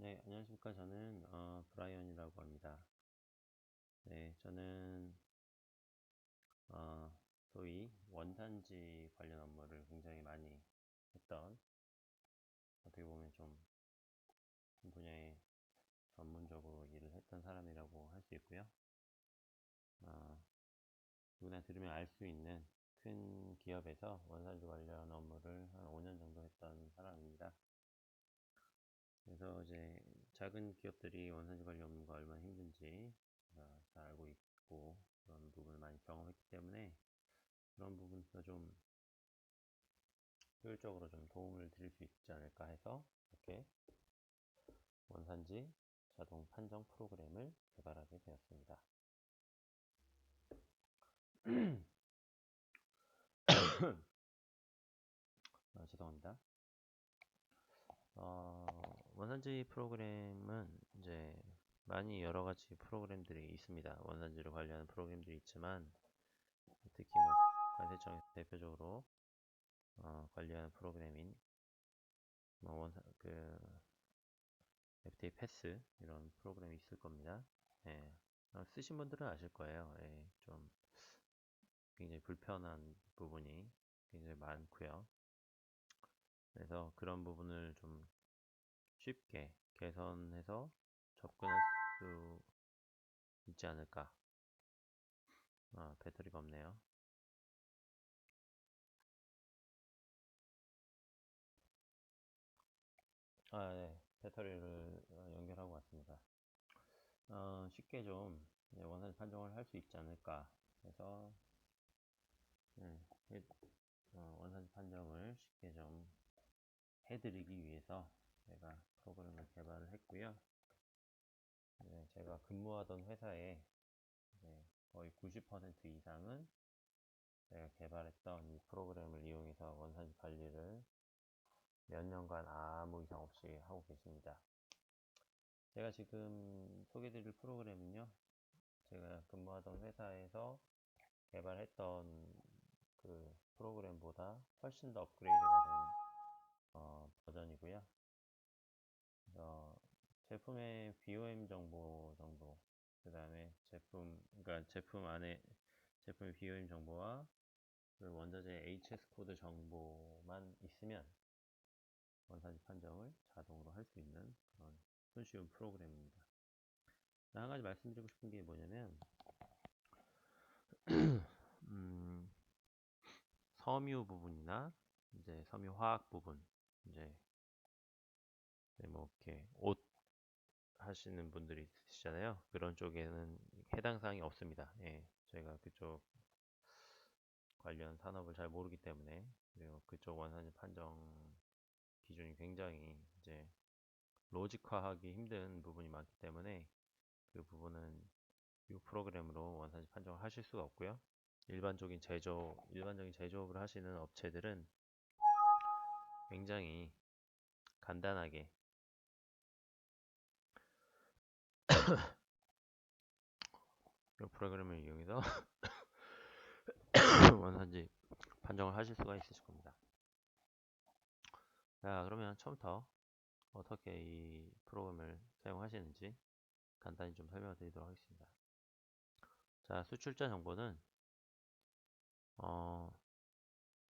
네, 안녕하십니까. 저는 브라이언이라고 합니다. 네, 저는 어, 소위 원산지 관련 업무를 굉장히 많이 했던, 어떻게 보면 좀 분야에 전문적으로 일을 했던 사람이라고 할 수 있고요. 어, 누구나 들으면 알 수 있는 큰 기업에서 원산지 관련 업무를 한 5년 정도 했던 사람입니다. 그래서 이제 작은 기업들이 원산지 관련 업무가 얼마나 힘든지 제가 잘 알고 있고, 그런 부분을 많이 경험했기 때문에 그런 부분에서 좀 효율적으로 좀 도움을 드릴 수 있지 않을까 해서 이렇게 원산지 자동 판정 프로그램을 개발하게 되었습니다. 죄송합니다. 원산지 프로그램은 이제 많이 여러 가지 프로그램들이 있습니다. 원산지를 관리하는 프로그램들이 있지만, 특히 뭐 관세청에서 대표적으로 관리하는 프로그램인 FTA 패스 이런 프로그램이 있을 겁니다. 예. 쓰신 분들은 아실 거예요. 예, 좀 굉장히 불편한 부분이 굉장히 많고요. 그래서 그런 부분을 좀 쉽게 개선해서 접근할 수 있지 않을까. 배터리가 없네요. 네. 배터리를 연결하고 왔습니다. 쉽게 좀 원산지 판정을 할 수 있지 않을까 해서 네, 원산지 판정을 쉽게 좀 해드리기 위해서 제가 프로그램을 개발을 했고요. 제가 근무하던 회사에 거의 90% 이상은 제가 개발했던 이 프로그램을 이용해서 원산지 관리를 몇 년간 아무 이상 없이 하고 계십니다. 제가 지금 소개드릴 프로그램은요, 제가 근무하던 회사에서 개발했던 그 프로그램보다 훨씬 더 업그레이드가 된 버전이고요. 제품의 BOM 정보 정도, 그 다음에 그러니까 제품 안에 제품의 BOM 정보와 그 원자재 HS 코드 정보만 있으면 원산지 판정을 자동으로 할 수 있는 그런 손쉬운 프로그램입니다. 한 가지 말씀드리고 싶은 게 뭐냐면, 섬유 부분이나 이제 섬유 화학 부분, 이제 뭐 이렇게 옷 하시는 분들이 있으시잖아요. 그런 쪽에는 해당 사항이 없습니다. 예, 저희가 그쪽 관련 산업을 잘 모르기 때문에, 그리고 그쪽 원산지 판정 기준이 굉장히 이제 로직화하기 힘든 부분이 많기 때문에 그 부분은 이 프로그램으로 원산지 판정을 하실 수가 없고요. 일반적인 제조업을 하시는 업체들은 굉장히 간단하게 이 프로그램을 이용해서 원산지 판정을 하실 수가 있으실 겁니다. 자, 그러면 처음부터 어떻게 이 프로그램을 사용하시는지 간단히 좀 설명을 드리도록 하겠습니다. 자, 수출자 정보는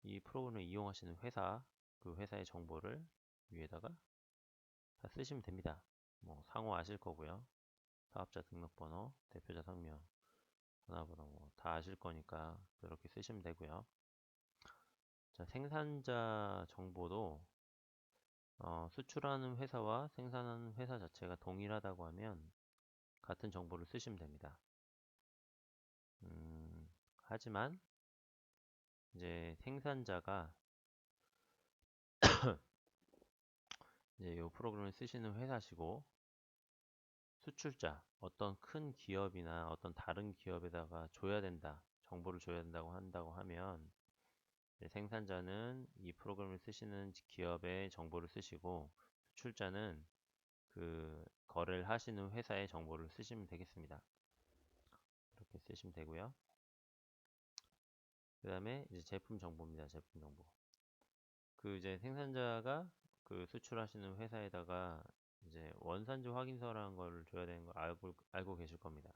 이 프로그램을 이용하시는 그 회사의 정보를 위에다가 다 쓰시면 됩니다. 뭐 상호 아실 거고요. 사업자 등록번호, 대표자 성명, 전화번호 뭐 다 아실 거니까 그렇게 쓰시면 되고요. 자, 생산자 정보도 수출하는 회사와 생산하는 회사 자체가 동일하다고 하면 같은 정보를 쓰시면 됩니다. 하지만 이제 생산자가 이제 이 프로그램을 쓰시는 회사시고, 수출자 어떤 큰 기업이나 어떤 다른 기업에다가 정보를 줘야 된다고 한다고 하면, 생산자는 이 프로그램을 쓰시는 기업의 정보를 쓰시고, 수출자는 그 거래를 하시는 회사의 정보를 쓰시면 되겠습니다. 이렇게 쓰시면 되고요. 그 다음에 이제 제품 정보입니다. 제품 정보. 그 이제 생산자가 그 수출하시는 회사에다가 이제 원산지 확인서라는 걸 줘야 되는 걸 알고 계실 겁니다.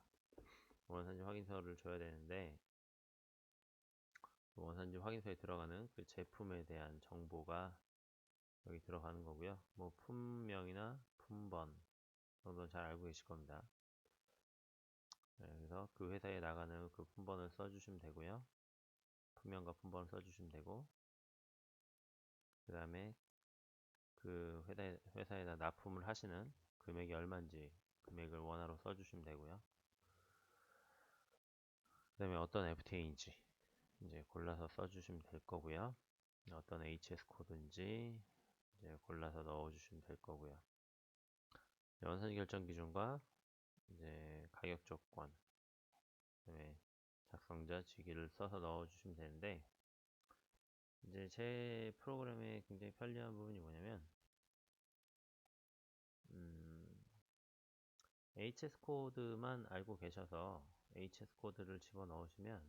원산지 확인서를 줘야 되는데, 그 원산지 확인서에 들어가는 그 제품에 대한 정보가 여기 들어가는 거고요. 뭐 품명이나 품번 정도는 잘 알고 계실 겁니다. 네, 그래서 그 회사에 나가는 그 품번을 써주시면 되고요. 품명과 품번을 써주시면 되고, 그 다음에 그 회사에다 납품을 하시는 금액이 얼마인지 금액을 원화로 써주시면 되고요. 그 다음에 어떤 FTA인지 이제 골라서 써주시면 될 거고요. 어떤 HS 코드인지 이제 골라서 넣어주시면 될 거고요. 원산 결정 기준과 이제 가격 조건, 그다음에 작성자 직위를 써서 넣어주시면 되는데, 이제 제 프로그램에 굉장히 편리한 부분이 뭐냐면, HS 코드만 알고 계셔서 HS 코드를 집어 넣으시면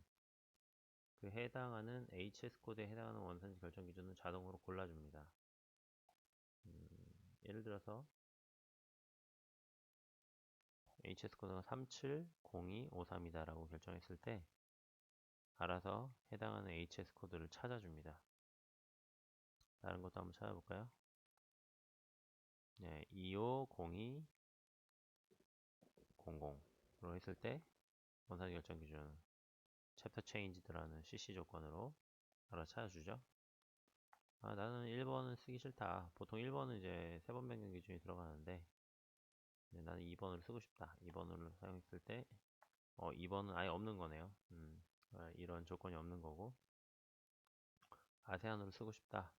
그 해당하는 HS 코드에 해당하는 원산지 결정 기준은 자동으로 골라줍니다. 예를 들어서 HS 코드가 370253이다 라고 결정했을 때 알아서 해당하는 HS 코드를 찾아줍니다. 다른 것도 한번 찾아볼까요? 네, 250200로 했을 때 원산지 결정 기준 챕터 체인지드라는 CC 조건으로 알아 찾아주죠. 아, 나는 1번은 쓰기 싫다. 보통 1번은 이제 3번 변경 기준이 들어가는데, 네, 나는 2번을 쓰고 싶다. 2번으로 사용했을 때 2번은 아예 없는 거네요. 이런 조건이 없는 거고, 아세안으로 쓰고 싶다.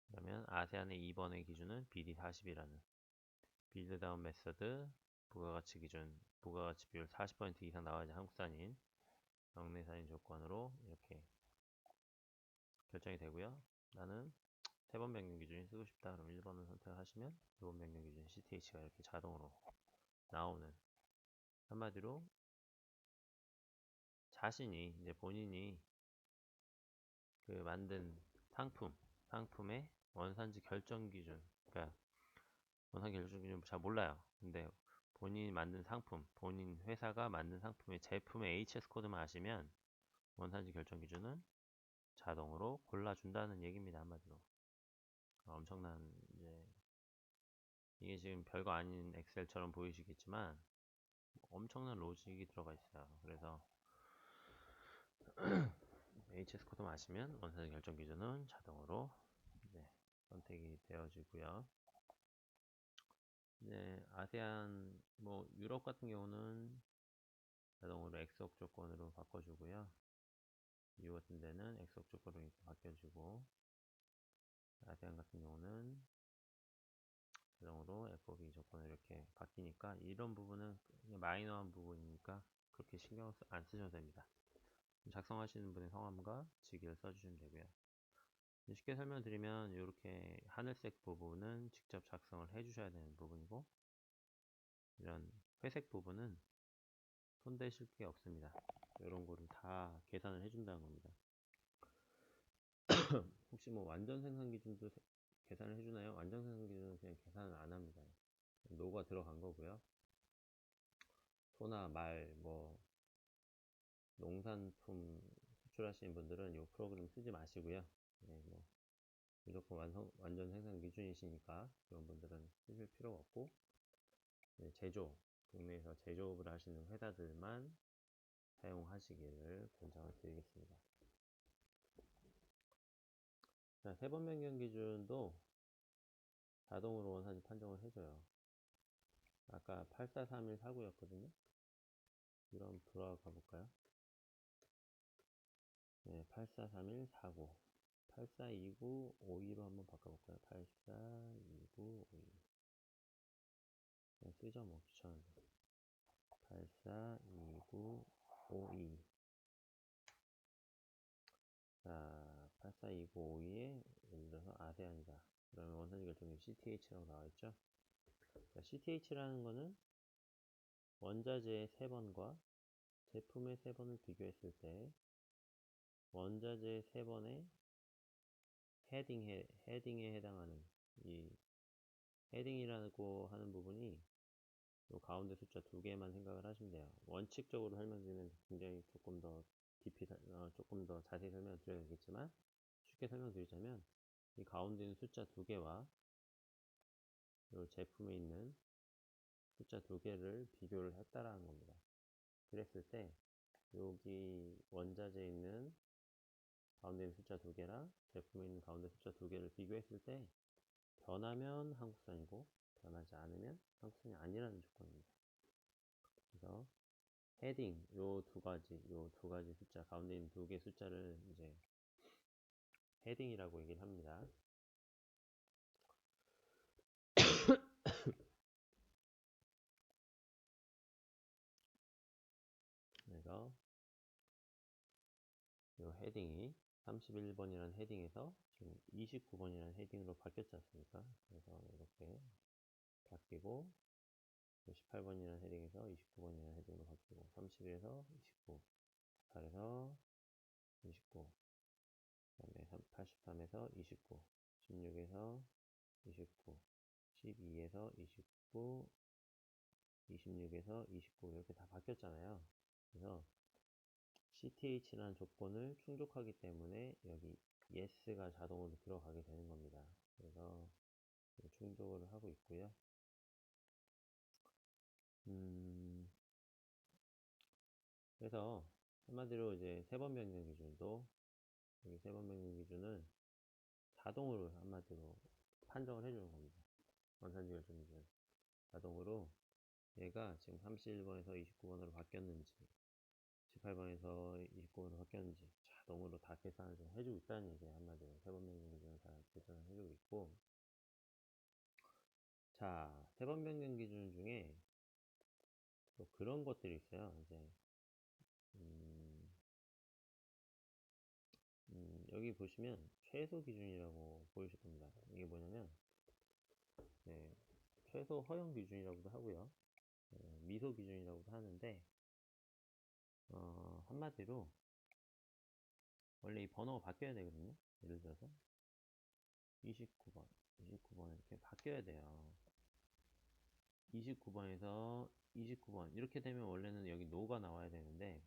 그러면 아세안의 2번의 기준은 BD40이라는 빌드 다운 메서드 부가가치 기준, 부가가치 비율 40% 이상 나와야지 한국산인, 영내산인 조건으로 이렇게 결정이 되고요. 나는 3번 변경 기준이 쓰고 싶다. 그럼 1번을 선택하시면 2번 변경 기준 CTH가 이렇게 자동으로 나오는, 한마디로 자신이 이제 본인이 그 만든 상품의 원산지 결정 기준, 그러니까 원산지 결정 기준 잘 몰라요. 근데 본인이 만든 상품, 본인 회사가 만든 상품의 제품의 HS 코드만 아시면 원산지 결정 기준은 자동으로 골라준다는 얘기입니다. 한마디로. 엄청난 이제 이게 지금 별거 아닌 엑셀처럼 보이시겠지만 엄청난 로직이 들어가 있어요. 그래서 HS 코드만 아시면 원산지 결정 기준은 자동으로 선택이 되어지고요. 이제 아세안, 뭐 유럽 같은 경우는 자동으로 X옥 조건으로 바꿔주고요. EU 같은 데는 X옥 조건으로 이렇게 바뀌어지고, 아세안 같은 경우는 자동으로 FOB 조건으로 이렇게 바뀌니까 이런 부분은 그냥 마이너한 부분이니까 그렇게 신경 안 쓰셔도 됩니다. 작성하시는 분의 성함과 직위를 써주시면 되고요. 쉽게 설명드리면 이렇게 하늘색 부분은 직접 작성을 해주셔야 되는 부분이고, 이런 회색 부분은 손대실 게 없습니다. 이런 거를 다 계산을 해준다는 겁니다. 혹시 뭐 완전 생산 기준도 계산을 해주나요? 완전 생산 기준은 그냥 계산을 안 합니다. 노가 들어간 거고요. 소나 말, 뭐 농산품 수출하시는 분들은 이 프로그램 쓰지 마시고요. 네, 뭐 무조건 완전 생산 기준이시니까 그런 분들은 쓰실 필요가 없고, 네, 국내에서 제조업을 하시는 회사들만 사용하시기를 권장을 드리겠습니다. 자, 3번 변경 기준도 자동으로 원산지 판정을 해줘요. 아까 843149였거든요. 그럼 돌아가 볼까요? 네, 843149. 842952로 한번 바꿔볼까요? 842952. 그냥 쓰죠, 뭐, 귀찮은데. 842952. 자, 842952에 예를 들어서 아세안이다. 그러면 원산지 결정이 CTH라고 나와있죠? CTH라는 거는 원자재의 3번과 제품의 3번을 비교했을 때 원자재의 3번의 헤딩에 해당하는 이 헤딩이라고 하는 부분이 요 가운데 숫자 두 개만 생각을 하시면 돼요. 원칙적으로 설명드리면 굉장히 조금 더 깊이, 조금 더 자세히 설명드려야겠지만, 쉽게 설명드리자면, 이 가운데 있는 숫자 두 개와 요 제품에 있는 숫자 두 개를 비교를 했다라는 겁니다. 그랬을 때, 여기 원자재에 있는 가운데 있는 숫자 두 개랑 제품에 있는 가운데 숫자 두 개를 비교했을 때, 변하면 한국산이고, 변하지 않으면 한국산이 아니라는 조건입니다. 그래서 헤딩 요 두 가지 숫자 가운데 있는 두 개 숫자를 이제 헤딩이라고 얘기를 합니다. 그래서 요 헤딩이 31번이라는 헤딩에서 지금 29번이라는 헤딩으로 바뀌었지 않습니까? 그래서 이렇게 바뀌고 18번이라는 헤딩에서 29번이라는 헤딩으로 바뀌고 31에서 29, 8에서 29, 그 다음에 83에서 29, 16에서 29, 12에서 29, 26에서 29 이렇게 다 바뀌었잖아요. 그래서 CTH라는 조건을 충족하기 때문에 여기 yes가 자동으로 들어가게 되는 겁니다. 그래서 충족을 하고 있고요. 그래서 한마디로 이제 세 번 변경 기준도 여기 세 번 변경 기준은 자동으로 한마디로 판정을 해주는 겁니다. 원산지 결정 기준 자동으로 얘가 지금 31번에서 29번으로 바뀌었는지 18번에서 29번으로 바뀌었는지 자동으로 다 계산을 좀 해주고 있다는 얘기예요. 한마디로 세 번 변경 기준을 다 계산을 해주고 있고, 자, 세 번 변경 기준 중에 또 그런 것들이 있어요. 이제 여기 보시면 최소 기준이라고 보이실 겁니다. 이게 뭐냐면 네, 최소 허용 기준이라고도 하고요, 미소 기준이라고도 하는데, 한마디로 원래 이 번호가 바뀌어야 되거든요. 예를 들어서 29번 이렇게 바뀌어야 돼요. 29번에서 29번 이렇게 되면 원래는 여기 노가 나와야 되는데,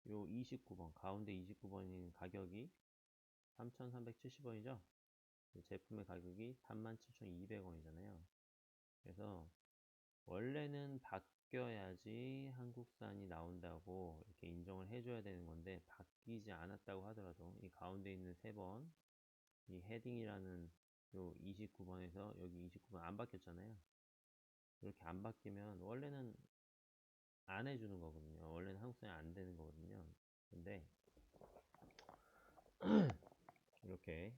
요 29번 가운데 29번인 가격이 3,370원이죠. 제품의 가격이 37,200원이잖아요. 그래서 원래는 바뀌어야지 한국산이 나온다고 이렇게 인정을 해줘야 되는 건데, 바뀌지 않았다고 하더라도 이 가운데 있는 세 번, 이 헤딩이라는 요 29번에서 여기 29번 안 바뀌었잖아요. 이렇게 안 바뀌면 원래는 안 해주는 거거든요. 원래는 한국산이 안 되는 거거든요. 근데 이렇게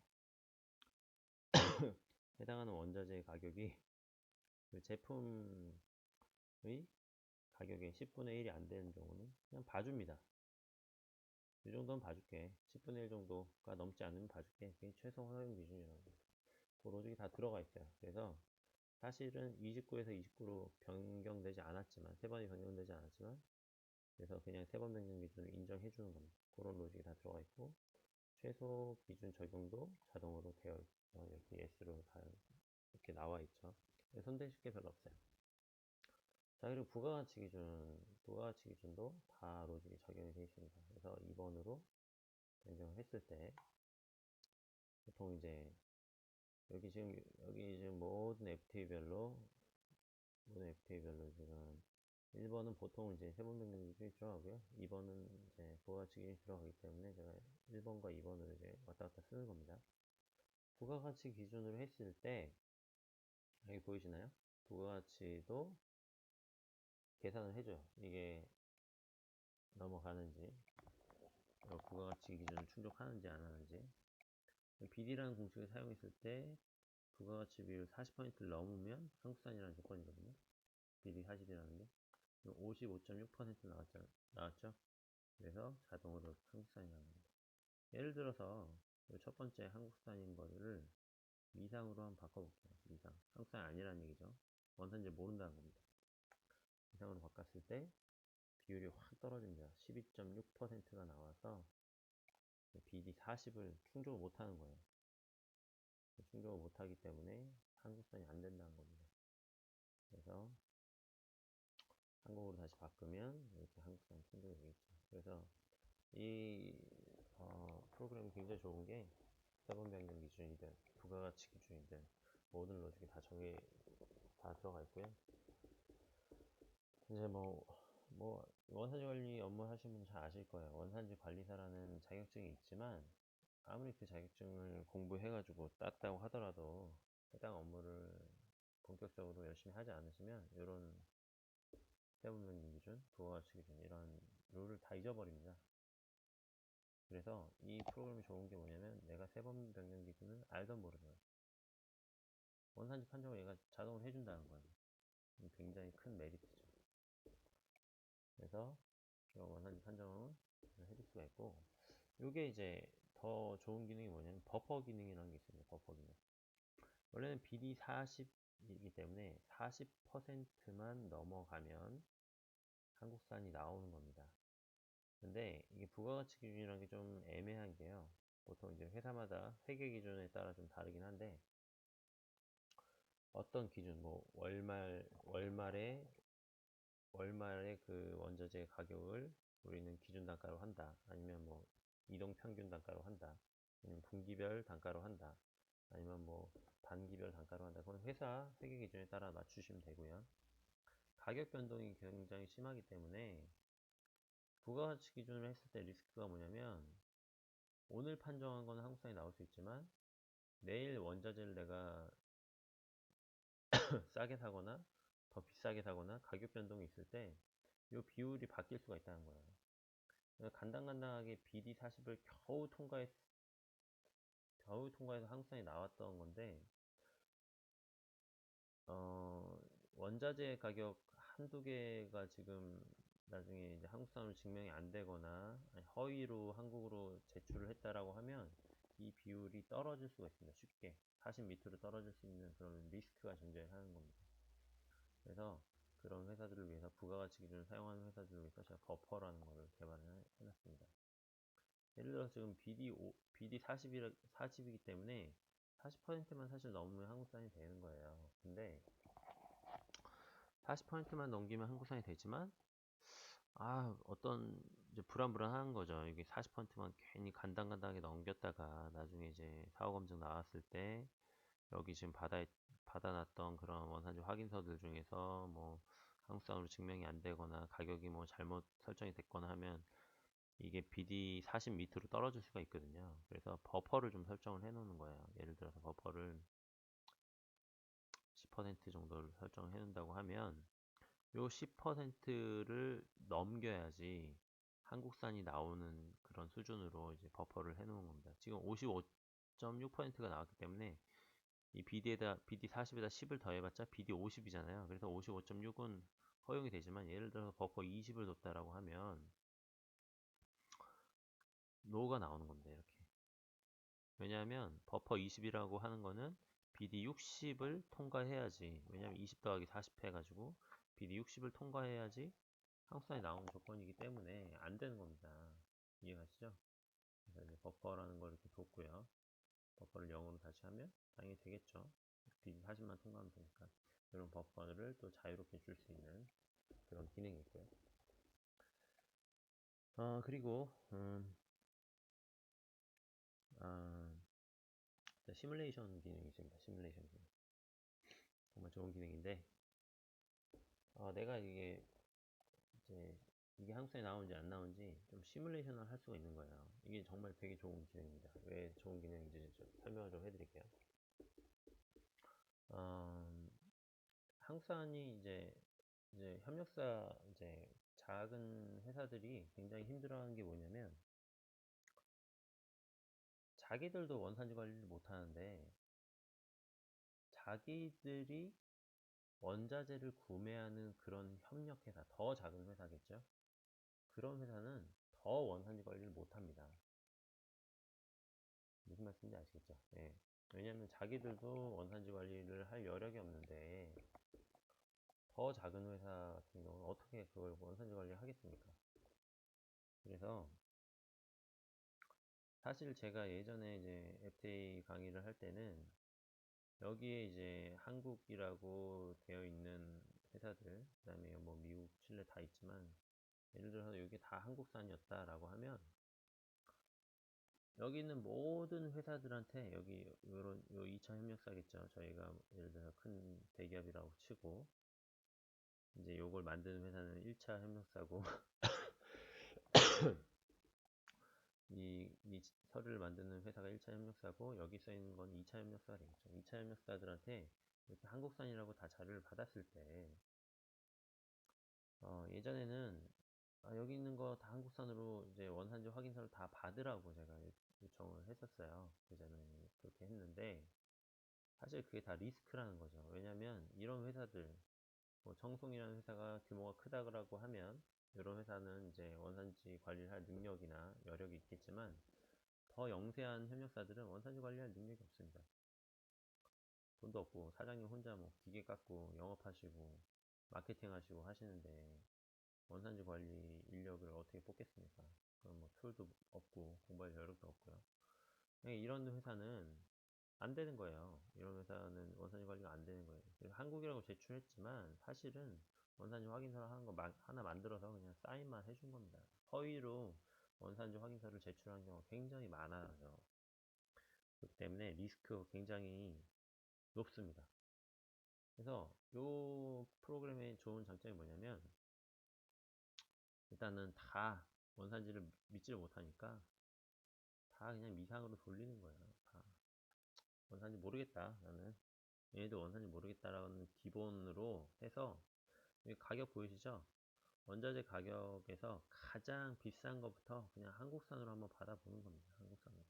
해당하는 원자재 가격이 그 제품의 가격의 10분의 1이 안 되는 경우는 그냥 봐줍니다. 이 정도는 봐줄게. 10분의 1 정도가 넘지 않으면 봐줄게. 그게 최소 허용 기준이라고. 그 로직이 다 들어가 있어요. 그래서 사실은 29에서 29로 변경되지 않았지만, 세 번이 변경되지 않았지만, 그래서 그냥 세 번 변경 기준을 인정해 주는 겁니다. 그런 로직이 다 들어가 있고, 최소 기준 적용도 자동으로 되어 있죠. 이렇게 yes로 다 이렇게 나와 있죠. 손대실 게 별로 없어요. 자, 그리고 부가가치 기준도 다 로직이 적용이 되어 있습니다. 그래서 2번으로 변경을 했을 때, 보통 이제, 여기 지금 모든 FTA별로 지금 1번은 보통 이제 세번 변경 기준이 들어가고요. 2번은 이제 부가가치 기준이 들어가기 때문에 제가 1번과 2번을 이제 왔다 갔다 쓰는 겁니다. 부가가치 기준으로 했을 때, 여기 보이시나요? 부가가치도 계산을 해줘요. 이게 넘어가는지, 부가가치 기준을 충족하는지 안 하는지. BD라는 공식을 사용했을 때 부가가치 비율 40%를 넘으면 한국산이라는 조건이거든요. BD 40이라는 게 55.6% 나왔죠. 그래서 자동으로 한국산이 나옵니다. 예를 들어서 첫 번째 한국산인 거를 미상으로 한번 바꿔볼게요. 미상. 한국산이 아니라는 얘기죠. 원산지 모른다는 겁니다. 미상으로 바꿨을 때 비율이 확 떨어집니다. 12.6%가 나와서 BD 40을 충족을 못하는 거예요. 충족을 못하기 때문에 한국산이 안 된다는 겁니다. 그래서 한국으로 다시 바꾸면 이렇게 한국산 충족이 되겠죠. 그래서 이 프로그램이 굉장히 좋은 게 세번 변경 기준이든 부가가치 기준이든 모든 로직이 다 들어가 있고요. 이제 뭐 원산지 관리 업무 하시는 분 잘 아실 거예요. 원산지 관리사라는 자격증이 있지만 아무리 그 자격증을 공부해가지고 땄다고 하더라도 해당 업무를 본격적으로 열심히 하지 않으시면 이런 세분 변경 기준, 부가가치 기준 이런 룰을 다 잊어버립니다. 그래서 이 프로그램이 좋은 게 뭐냐면 내가 세번 변경 기준을 알던 모르던 원산지 판정을 얘가 자동으로 해준다는 거예요. 굉장히 큰 메리트죠. 그래서 원산지 판정을 해줄 수가 있고, 이게 이제 더 좋은 기능이 뭐냐면 버퍼 기능이라는 게 있습니다. 버퍼 기능. 원래는 BD 40이기 때문에 40%만 넘어가면 한국산이 나오는 겁니다. 근데 이게 부가가치 기준이라는 게 좀 애매한 게요. 보통 이제 회사마다 회계 기준에 따라 좀 다르긴 한데, 어떤 기준, 뭐 월말에 그 원자재 가격을 우리는 기준 단가로 한다. 아니면 뭐 이동 평균 단가로 한다. 아니면 분기별 단가로 한다. 아니면 뭐 반기별 단가로 한다. 그건 회사 회계 기준에 따라 맞추시면 되고요. 가격 변동이 굉장히 심하기 때문에 부가가치 기준으로 했을 때 리스크가 뭐냐면 오늘 판정한 거는 한국산이 나올 수 있지만 내일 원자재를 내가 싸게 사거나 더 비싸게 사거나 가격 변동이 있을 때 이 비율이 바뀔 수가 있다는 거예요. 간당간당하게 BD40을 겨우 통과해서 한국산이 나왔던 건데, 원자재 가격 한두 개가 지금 나중에 이제 한국산으로 증명이 안 되거나 허위로 한국으로 제출을 했다라고 하면 이 비율이 떨어질 수가 있습니다. 쉽게 40 밑으로 떨어질 수 있는 그런 리스크가 존재하는 겁니다. 그래서 그런 회사들을 위해서 부가가치 기준을 사용하는 회사들을 위해서 제가 버퍼라는 거를 개발을 해놨습니다. 예를 들어서 지금 BD 40이기 때문에 40%만 사실 넘으면 한국산이 되는 거예요. 근데 40%만 넘기면 한국산이 되지만 어떤 이제 불안불안한 거죠. 이게 40%만 괜히 간당간당하게 넘겼다가 나중에 이제 사후검증 나왔을 때 여기 지금 받아놨던 그런 원산지 확인서들 중에서 뭐 한국산으로 증명이 안 되거나 가격이 뭐 잘못 설정이 됐거나 하면 이게 BD 40 밑으로 떨어질 수가 있거든요. 그래서 버퍼를 좀 설정을 해 놓는 거예요. 예를 들어서 버퍼를 10% 정도를 설정을 해 놓는다고 하면 요 10%를 넘겨야지 한국산이 나오는 그런 수준으로 이제 버퍼를 해 놓은 겁니다. 지금 55.6%가 나왔기 때문에 이 BD 40에다 10을 더해봤자 BD 50이잖아요. 그래서 55.6은 허용이 되지만 예를 들어서 버퍼 20을 뒀다라고 하면 노가 나오는 겁니다. 이렇게. 왜냐하면 버퍼 20이라고 하는 거는 BD 60을 통과해야지. 왜냐하면 20 더하기 40 해가지고 BD 60을 통과해야지 한국산이 나오는 조건이기 때문에 안 되는 겁니다. 이해가시죠? 그래서 이제 버퍼라는 걸 이렇게 뒀고요. 버퍼를 0으로 다시 하면 당연히 되겠죠. BD 40만 통과하면 되니까. 이런 버퍼를 또 자유롭게 줄 수 있는 그런 기능이 있고요. 그리고 시뮬레이션 기능이 있습니다. 시뮬레이션 기능. 정말 좋은 기능인데, 내가 이제 이게 한국산에 나오는지 안 나오는지 좀 시뮬레이션을 할 수가 있는 거예요. 이게 정말 되게 좋은 기능입니다. 왜 좋은 기능인지 좀 설명을 좀 해드릴게요. 한국산이 이제 협력사 이제 작은 회사들이 굉장히 힘들어하는 게 뭐냐면 자기들도 원산지 관리를 못 하는데 자기들이 원자재를 구매하는 그런 협력회사, 더 작은 회사겠죠? 그런 회사는 더 원산지 관리를 못 합니다. 무슨 말씀인지 아시겠죠? 예. 왜냐면 자기들도 원산지 관리를 할 여력이 없는데 더 작은 회사 같은 경우는 어떻게 그걸 원산지 관리를 하겠습니까? 그래서 사실 제가 예전에 이제 FTA 강의를 할 때는 여기에 이제 한국이라고 되어 있는 회사들, 그 다음에 뭐 미국, 칠레 다 있지만, 예를 들어서 이게 다 한국산이었다라고 하면, 여기 있는 모든 회사들한테 여기 요런 요 2차 협력사겠죠. 저희가 예를 들어서 큰 대기업이라고 치고 이제 요걸 만드는 회사는 1차 협력사고 이 서류를 만드는 회사가 1차 협력사고 여기 써 있는 건 2차 협력사가 되겠죠. 2차 협력사들한테 이렇게 한국산이라고 다 자료를 받았을 때 예전에는 여기 있는 거 다 한국산으로 이제 원산지 확인서를 다 받으라고 제가 요청을 했었어요. 그전에 그렇게 했는데 사실 그게 다 리스크라는 거죠. 왜냐면 이런 회사들, 뭐 청송이라는 회사가 규모가 크다고 하면 이런 회사는 이제 원산지 관리를 할 능력이나 여력이 있겠지만 더 영세한 협력사들은 원산지 관리할 능력이 없습니다. 돈도 없고 사장님 혼자 뭐 기계 깎고 영업하시고 마케팅 하시고 하시는데 원산지 관리 인력을 어떻게 뽑겠습니까? 그럼 뭐 툴도 없고 공부할 여력도 없고요. 이런 회사는 안 되는 거예요. 이런 회사는 원산지 관리가 안 되는 거예요. 그래서 한국이라고 제출했지만 사실은 원산지 확인서를 하는 거 하나 만들어서 그냥 사인만 해준 겁니다. 허위로 원산지 확인서를 제출하는 경우가 굉장히 많아요. 그렇기 때문에 리스크가 굉장히 높습니다. 그래서 이 프로그램의 좋은 장점이 뭐냐면 일단은 다 원산지를 믿지를 못하니까 다 그냥 미상으로 돌리는 거예요. 다 원산지 모르겠다 나는 얘네도 원산지 모르겠다라는 기본으로 해서 가격 보이시죠? 원자재 가격에서 가장 비싼 것부터 그냥 한국산으로 한번 받아보는 겁니다. 한국산으로.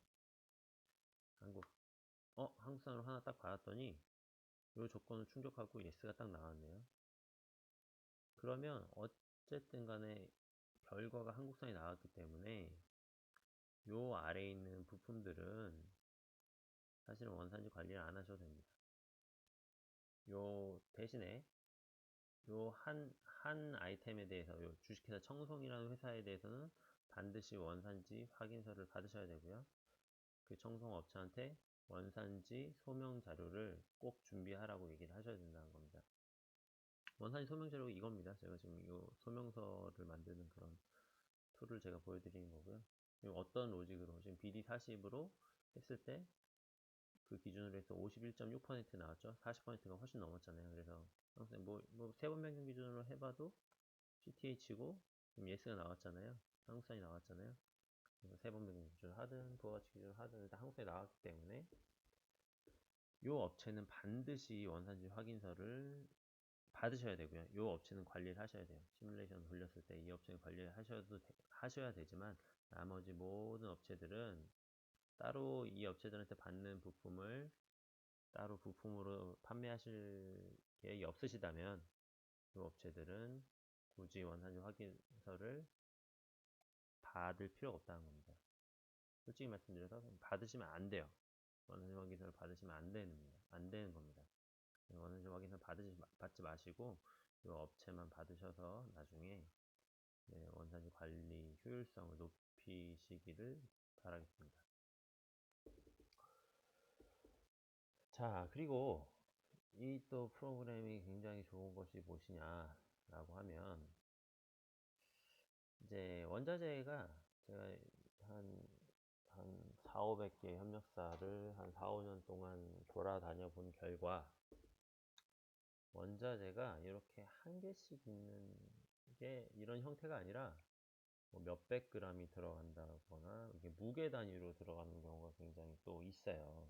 한국산으로 하나 딱 받았더니 이 조건을 충족하고 예스가 딱 나왔네요. 그러면 어쨌든 간에 결과가 한국산이 나왔기 때문에 요 아래에 있는 부품들은 사실은 원산지 관리를 안 하셔도 됩니다. 요 대신에 요 한 아이템에 대해서 요 주식회사 청송이라는 회사에 대해서는 반드시 원산지 확인서를 받으셔야 되고요. 그 청송업체한테 원산지 소명 자료를 꼭 준비하라고 얘기를 하셔야 된다는 겁니다. 원산지 소명 자료가 이겁니다. 제가 지금 이 소명서를 만드는 그런 툴을 제가 보여드리는 거고요. 어떤 로직으로 지금 BD40으로 했을 때 그 기준으로 해서 51.6% 나왔죠. 40%가 훨씬 넘었잖아요. 그래서 항상 세 번 변경 기준으로 해봐도 CTH고 지금 예스가 나왔잖아요. 한국산이 나왔잖아요. 그래서 세 번 변경 기준을 하든 부가가치 기준을 하든 일단 한국산이 나왔기 때문에 이 업체는 반드시 원산지 확인서를 받으셔야 되고요. 이 업체는 관리를 하셔야 돼요. 시뮬레이션 돌렸을 때 이 업체는 관리를 하셔야 되지만 나머지 모든 업체들은 따로 이 업체들한테 받는 부품을 따로 부품으로 판매하실 계획이 없으시다면 이 업체들은 굳이 원산지 확인서를 받을 필요가 없다는 겁니다. 솔직히 말씀드려서 받으시면 안 돼요. 원산지 확인서를 받으시면 안 되는 겁니다. 원산지 확인서 받지 마시고 이 업체만 받으셔서 나중에 원산지 관리 효율성을 높이시기를 바라겠습니다. 자, 그리고 이 또 프로그램이 굉장히 좋은 것이 무엇이냐라고 하면 이제 원자재가 제가 한 4, 500개 협력사를 한 4, 5년 동안 돌아다녀 본 결과 원자재가 이렇게 한 개씩 있는 게 이런 형태가 아니라 뭐 몇백 g이 들어간다거나 이게 무게 단위로 들어가는 경우가 굉장히 또 있어요.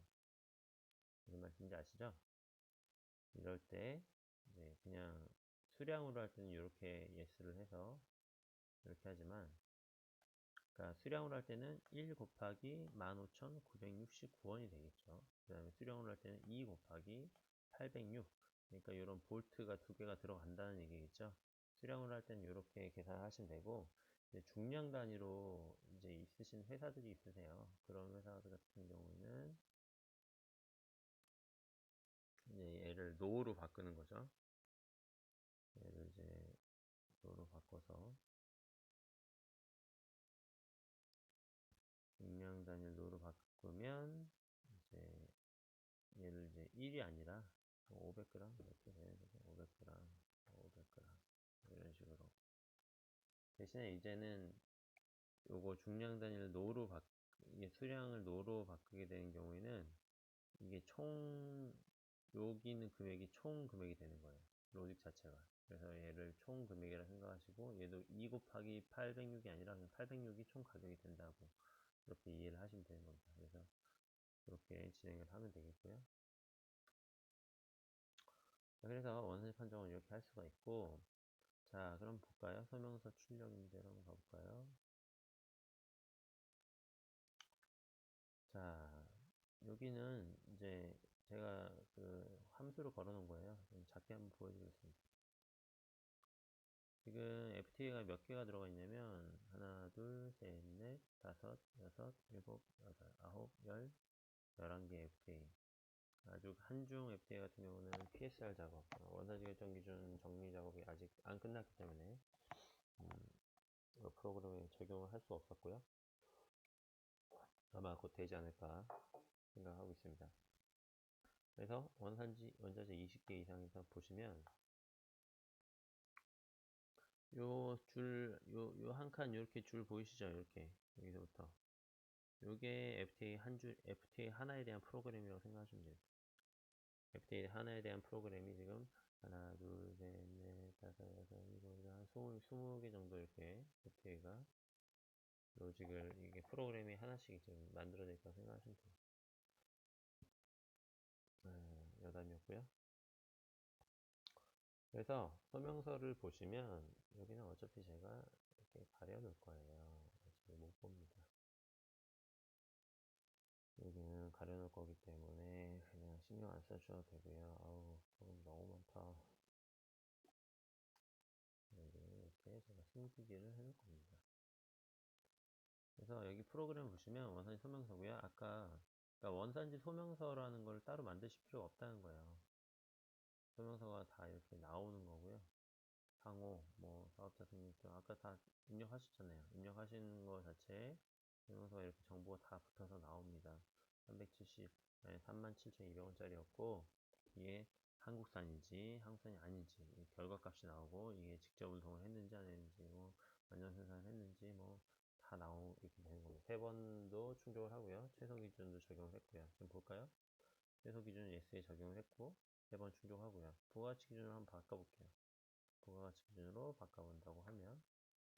무슨 말씀인지 아시죠? 이럴 때 이제 그냥 수량으로 할 때는 이렇게 예스를 해서 이렇게 하지만 그러니까 수량으로 할 때는 1 곱하기 15,969원이 되겠죠. 그 다음에 수량으로 할 때는 2 곱하기 806 그러니까 이런 볼트가 두 개가 들어간다는 얘기겠죠. 수량으로 할 때는 이렇게 계산하시면 되고 이제 중량 단위로 이제 있으신 회사들이 있으세요. 그런 회사들 같은 경우에는 이제 얘를 노로 바꾸는 거죠. 얘를 이제 노로 바꿔서 중량 단위를 노로 바꾸면 이제 얘를 이제 1이 아니라 500g 이렇게 되는 거죠. 500g, 500g 이런 식으로. 대신에 이제는 요거 중량 단위를 노로 이게 수량을 노로 바꾸게 되는 경우에는 이게 여기는 금액이 총 금액이 되는 거예요. 로직 자체가. 그래서 얘를 총 금액이라 생각하시고 얘도 2 곱하기 806이 아니라 그냥 806이 총 가격이 된다고 그렇게 이해를 하시면 되는 겁니다. 그래서 그렇게 진행을 하면 되겠고요. 그래서 원산지 판정은 이렇게 할 수가 있고, 자 그럼 볼까요? 설명서 출력인데로 한번 가볼까요? 자 여기는 이제 제가 그 함수를 걸어 놓은 거예요. 좀 작게 한번 보여드리겠습니다. 지금 FTA가 몇 개가 들어가 있냐면 하나, 둘, 셋, 넷, 다섯, 여섯, 일곱, 여덟, 아홉, 11개 FTA. 아주 한중 FTA 같은 경우는 PSR 작업, 원산지 결정 기준 정리 작업이 아직 안 끝났기 때문에 프로그램에 적용을 할 수 없었고요. 아마 곧 되지 않을까 생각하고 있습니다. 그래서 원자재 20개 이상에서 보시면 요 한 칸 이렇게 줄 보이시죠? 이렇게 여기서부터 요게 FTA 하나에 대한 프로그램이라고 생각하시면 돼요. FTA 하나에 대한 프로그램이 지금 하나, 둘, 셋, 넷, 다섯, 여섯, 일곱, 한 20개 정도 이렇게 FTA가 로직을 이게 프로그램이 하나씩 지금 만들어져 있다고 생각하시면 돼요. 여담이었고요. 그래서 설명서를 보시면 여기는 어차피 제가 이렇게 가려 놓을 거예요. 어차피 못 봅니다. 여기는 가려 놓을 거기 때문에 그냥 신경 안 써주셔도 되고요. 아우 그럼 너무 많다. 여기 이렇게 제가 숨기기를 해놓을 겁니다. 그래서 여기 프로그램 보시면 원산지 소명서고요. 아까 그러니까 원산지 소명서라는 걸 따로 만드실 필요가 없다는 거예요. 소명서가 다 이렇게 나오는 거고요. 상호, 뭐 사업자 등록증 아까 다 입력하셨잖아요. 입력하신 거 자체에 소명서가 이렇게 정보가 다 붙어서 나옵니다. 37,200원짜리였고 이게 한국산인지 한국산이 아닌지 결과값이 나오고 이게 직접 운송을 했는지 안 했는지 뭐 완전 생산을 했는지 뭐 다 이렇게 되는 겁니다. 3번도 충족을 하고요. 최소 기준도 적용을 했고요. 지금 볼까요? 최소 기준은 S에 적용을 했고 3번 충족하고요. 부가가치 기준으로 한번 바꿔볼게요. 부가가치 기준으로 바꿔본다고 하면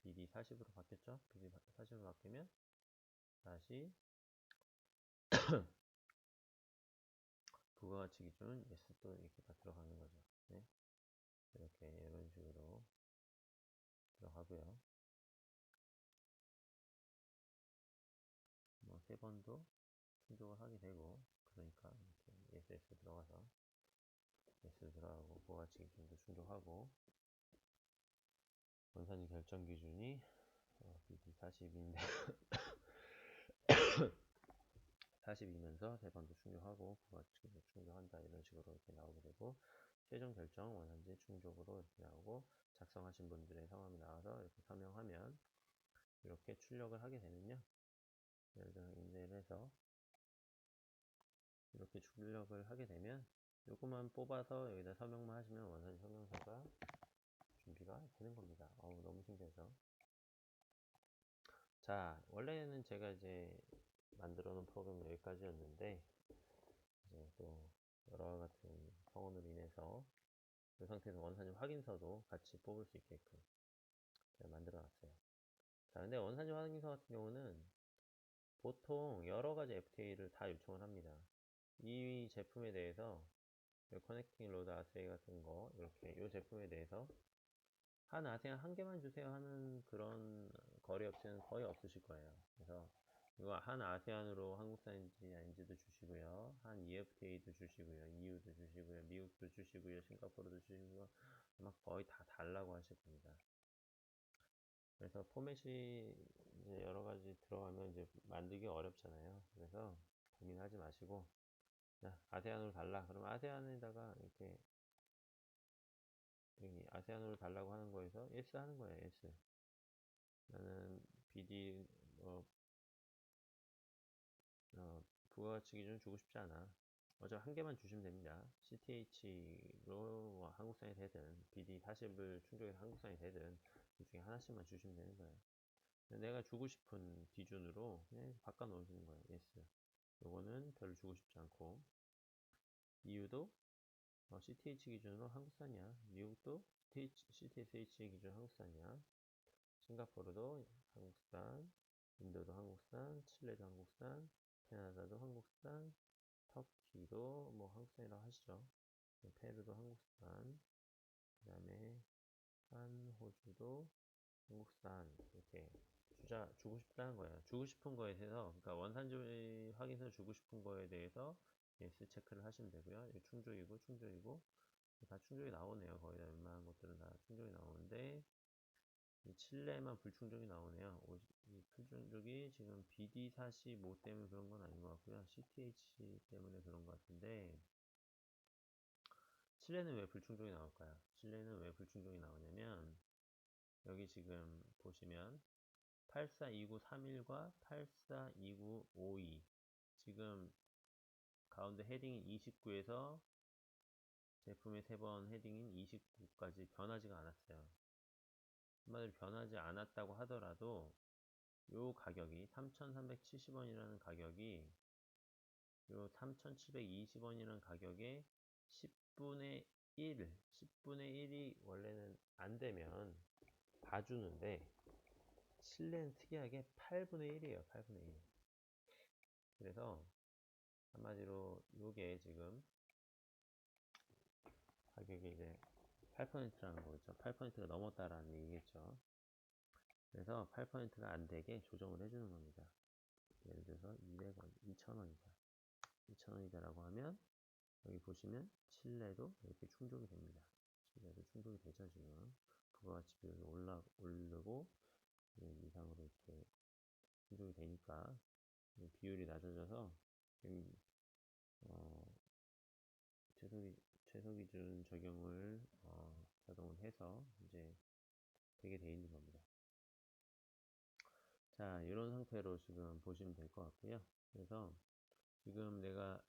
BD 40으로 바뀌었죠? BD 40으로 바뀌면 다시 부가가치 기준 S 또 이렇게 다 들어가는 거죠. 네? 이렇게 이런 식으로 들어가고요. 뭐 3번도 충족을 하게 되고 그러니까 이렇게 SS 들어가서 S 들어가고 부가가치 기준도 충족하고 원산지 결정 기준이 BD 40인데 40이면서 3번도 충족하고 부가가치 기준도 충족한다 이런 식으로 이렇게 나오게 되고 최종 결정 원산지 충족으로 이렇게 나오고 작성하신 분들의 성함이 나와서 이렇게 서명하면 이렇게 출력을 하게 되면요. 예를 들어 인쇄를 해서 이렇게 출력을 하게 되면 요것만 뽑아서 여기다 서명만 하시면 원산지 서명서가 준비가 되는 겁니다. 너무 신기하죠? 자, 원래는 제가 이제 만들어 놓은 프로그램은 여기까지였는데 이제 또 여러 같은 성원으로 인해서 이 상태에서 원산지 확인서도 같이 뽑을 수 있게끔 제가 만들어 놨어요. 자, 근데 원산지 확인서 같은 경우는 보통 여러 가지 FTA를 다 요청을 합니다. 이 제품에 대해서 커넥팅 로드 아세이 같은 거 이렇게 이 제품에 대해서 한 아세안 한 개만 주세요 하는 그런 거래 업체는 거의 없으실 거예요. 그래서 이거 한 아세안으로 한국산인지 아닌지도 주시고요. 한 EFTA도 주시고요. EU도 주시고요. 미국도 주시고요. 싱가포르도 주시고요. 아마 거의 다 달라고 하실 겁니다. 그래서 포맷이 이제 여러 가지 들어가면 이제 만들기 어렵잖아요. 그래서 고민하지 마시고 자, 아세안으로 달라. 그럼 아세안에다가 이렇게 여기 아세안으로 달라고 하는 거에서 yes 하는 거예요. yes. 나는 BD 부가가치 기준 주고 싶지 않아. 어차피 한 개만 주시면 됩니다. CTH로 한국산이 되든 BD40을 충족해서 한국산이 되든 그 중에 하나씩만 주시면 되는 거예요. 내가 주고 싶은 기준으로 그냥 바꿔 놓으시는 거예요. yes. 요거는 별로 주고 싶지 않고, 이유도 CTH 기준으로 한국산이야. 미국도 CTSH 기준 한국산이야. 싱가포르도 한국산, 인도도 한국산, 칠레도 한국산, 캐나다도 한국산, 터키도 뭐 한국산이라고 하시죠. 페루도 한국산, 그 다음에 한 호주도 한국산, 이렇게 주고 싶다는 거예요. 주고 싶은 거에 대해서, 그러니까 원산지 확인서 주고 싶은 거에 대해서 yes 체크를 하시면 되고요. 충족이고 충족이고 다 충족이 나오네요. 거의 다 웬만한 것들은 다 충족이 나오는데 이 칠레만 불충족이 나오네요. 이 불충족이 지금 BD45 때문에 그런 건 아닌 것 같고요. CTH 때문에 그런 것 같은데, 칠레는 왜 불충족이 나올까요? 칠레는 왜 불충족이 나오냐면, 여기 지금 보시면 842931과 842952, 지금 가운데 헤딩인 29에서 제품의 3번 헤딩인 29까지 변하지가 않았어요. 한마디로 변하지 않았다고 하더라도 요 가격이 3,370원이라는 가격이 요 3,720원이라는 가격에 10분의 10분의 1이 원래는 안 되면 봐주는데, 칠레는 특이하게 8분의 1이에요. 8분의 1. 그래서 한마디로 요게 지금 가격이 이제 8%라는 거겠죠. 8%가 넘었다라는 얘기겠죠. 그래서 8%가 안 되게 조정을 해주는 겁니다. 예를 들어서 200원, 2,000원이다. 2,000원이다라고 하면 여기 보시면 칠레도 이렇게 충족이 됩니다. 칠레도 충족이 되죠, 지금. 부가가치 비율이 오르고 이상으로 이렇게 충족이 되니까 비율이 낮아져서 지금 최소 기준 적용을 자동을 해서 이제 되게 돼 있는 겁니다. 자, 이런 상태로 지금 보시면 될 것 같고요. 그래서 지금 내가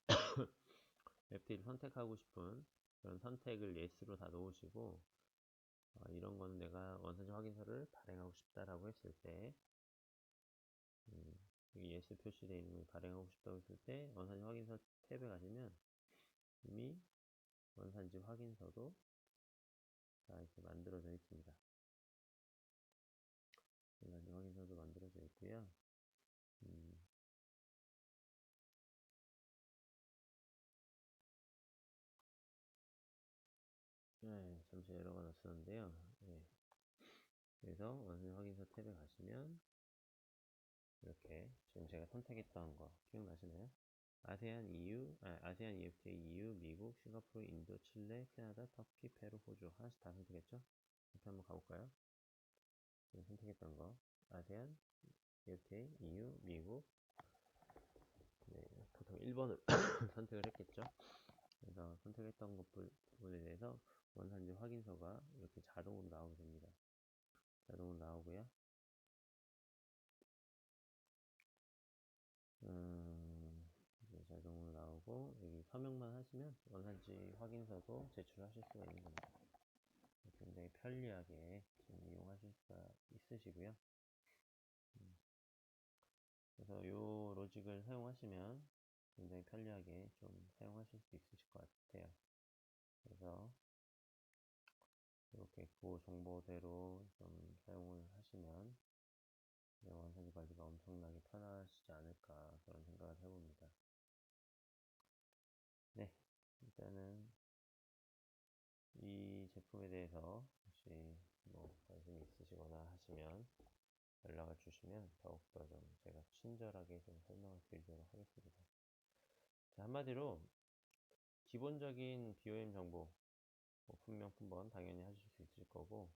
FT를 선택하고 싶은 그런 선택을 yes로 다 놓으시고, 이런 거는 내가 원산지 확인서를 발행하고 싶다라고 했을 때, 여기 yes 표시되어 있는 걸 발행하고 싶다고 했을 때 원산지 확인서 탭에 가시면 이미 원산지 확인서도 다 이렇게 만들어져 있습니다. 원산지 확인서도 만들어져 있고요. 네, 잠시 에러가 났었는데요. 네. 그래서 원산지 확인서 탭에 가시면 이렇게 지금 제가 선택했던 거 기억나시나요? 아세안 EU, 아세안 EFTA EU, 미국, 싱가포르, 인도, 칠레, 캐나다, 터키, 페루, 호주 하나씩 다 선택했죠? 이렇게 한번 가볼까요? 선택했던 거 아세안, EFTA, EU, 미국, 네, 보통 1번을 선택을 했겠죠? 그래서 선택했던 것 부분에 대해서 원산지 확인서가 이렇게 자동으로 나오게 됩니다. 자동으로 나오고요. 이제 자동으로 나오고 여기 서명만 하시면 원산지 확인서도 제출하실 수가 있는 겁니다. 굉장히 편리하게 지금 이용하실 수가 있으시고요. 그래서 이 로직을 사용하시면 굉장히 편리하게 좀 사용하실 수 있으실 것 같아요. 그래서 이렇게 그 정보대로 좀 사용을 하시면 원산지 관리가 엄청나게 편하시지 않을까 그런 생각을 해봅니다. 네, 일단은 이 제품에 대해서 혹시 뭐 관심이 있으시거나 하시면 연락을 주시면 더욱더 좀 제가 친절하게 좀 설명을 드리도록 하겠습니다. 자, 한마디로 기본적인 BOM 정보, 뭐 품명품번 당연히 하실 수 있을 거고,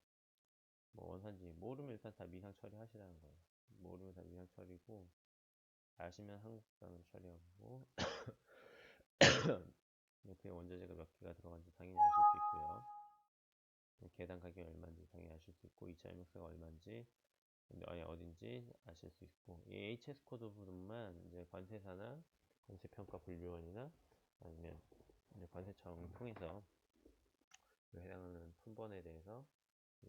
뭐 원산지 모르면 일단 다 미상 처리하시라는 거예요. 모르면 다 미상 처리고, 아시면 한국산으로 처리하고 그 원자재가 몇 개가 들어간지 당연히 아실 수 있고요. 계단 가격이 얼마인지 당연히 아실 수 있고, 2차 일목사가 얼마인지 어딘지 아실 수 있고, 이 HS 코드 부분만 이제 관세사나 관세평가 분류원이나 아니면 이제 관세청 통해서 그 해당하는 품번에 대해서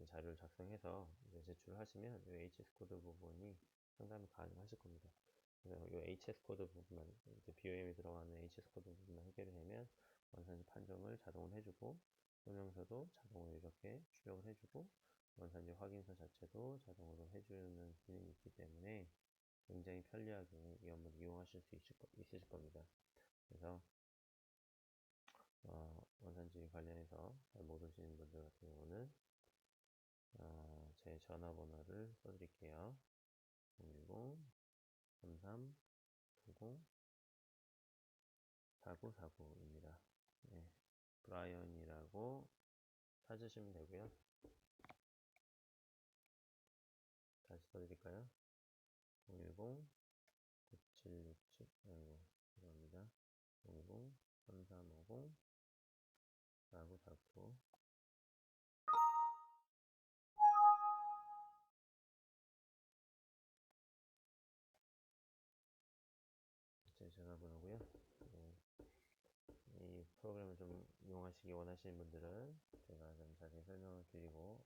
자료를 작성해서 이제 제출하시면 이 HS 코드 부분이 상담이 가능하실 겁니다. 그래서 이 HS 코드 부분만, 이제 BOM에 들어가는 HS 코드 부분만 해결이 되면 원산지 판정을 자동으로 해주고, 설명서도 자동으로 이렇게 출력을 해주고, 원산지 확인서 자체도 자동으로 해주는 기능이 있기 때문에 굉장히 편리하게 이 업무를 이용하실 수 있으실 겁니다. 그래서 원산지 관련해서 잘 모르시는 분들 같은 경우는 제 전화번호를 써드릴게요. 010-3390-4949입니다. 네, 브라이언이라고 찾으시면 되고요. 다시 써드릴까요? 010-9767, 아이고, 죄송합니다. 010-3350-4949. 제 전화번호고요. 네, 이 프로그램을 좀 이용하시기 원하시는 분들은 제가 좀 자세히 설명을 드리고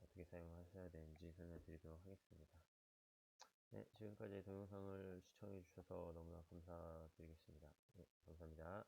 어떻게 사용하셔야 되는지 설명을 드리도록 하겠습니다. 네, 지금까지 동영상을 시청해 주셔서 너무나 감사드리겠습니다. 네, 감사합니다.